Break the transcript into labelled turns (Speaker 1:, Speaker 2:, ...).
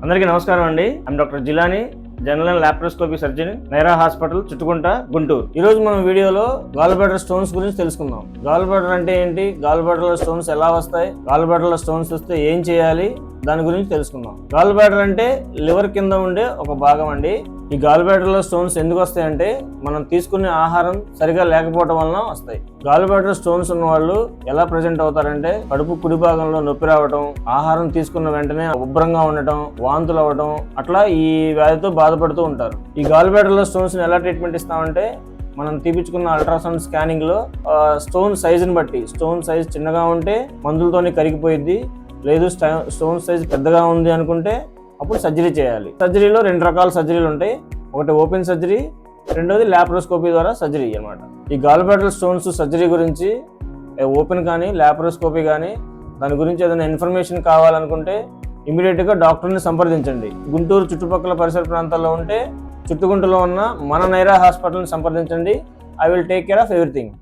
Speaker 1: అందరికీ నమస్కారం అండి. I'm doctor Jilani, general and laparoscopy surgeon, Naira hospital, Chuttugunta, Guntur. ఈ రోజు మనం వీడియోలో గాల్ బ్లాడర్ స్టోన్స్ గురించి తెలుసుకుందాం. గాల్ బ్లాడర్ అంటే ఏంటి, గాల్ బ్లాడర్ లో స్టోన్స్ ఎలా వస్తాయి, గాల్ బ్లాడర్ లో స్టోన్స్ వస్తే ఏం చేయాలి, దాని గురించి తెలుసుకుందాం. గాల్ బ్లాడర్ అంటే లివర్ కింద ఉండే ఒక భాగం అండి. ఈ గాల్ బ్లాడర్ లో స్టోన్స్ ఎందుకు వస్తాయంటే మనం తీసుకునే ఆహారం సరిగా లేకపోవడం వలన వస్తాయి. గాల్ బ్లాడర్ స్టోన్స్ ఉన్న వాళ్ళు ఎలా ప్రెజెంట్ అవుతారంటే కడుపు కుడి భాగంలో నొప్పి రావడం, ఆహారం తీసుకున్న వెంటనే ఉబ్బరంగా ఉండటం, వాంతులు అవ్వడం, అట్లా ఈ వ్యాధితో బాధపడుతూ ఉంటారు. ఈ గాల్ బ్లాడర్ లో స్టోన్స్ ఎలా ట్రీట్మెంట్ ఇస్తామంటే మనం తీపించుకున్న అల్ట్రాసౌండ్ స్కానింగ్ లో స్టోన్ సైజుని బట్టి, స్టోన్ సైజ్ చిన్నగా ఉంటే మందులతోనే కరిగిపోయిద్ది, లేదు స్టోన్ సైజ్ పెద్దగా ఉంది అనుకుంటే అప్పుడు సర్జరీ చేయాలి. సర్జరీలో 2 రకాల సర్జరీలు ఉంటాయి. ఒకటి ఓపెన్ సర్జరీ, రెండోది లాప్రోస్కోపీ ద్వారా సర్జరీ అన్నమాట. ఈ గాల్ బ్లాడర్ స్టోన్స్ సర్జరీ గురించి ఓపెన్ కానీ లాప్రోస్కోపీ కానీ దాని గురించి ఏదైనా ఇన్ఫర్మేషన్ కావాలనుకుంటే ఇమీడియట్గా డాక్టర్ని సంప్రదించండి. గుంటూరు చుట్టుపక్కల పరిసర ప్రాంతాల్లో ఉంటే చుట్టుగుంటలో ఉన్న మన నైరా హాస్పిటల్ని సంప్రదించండి. I will take care of everything.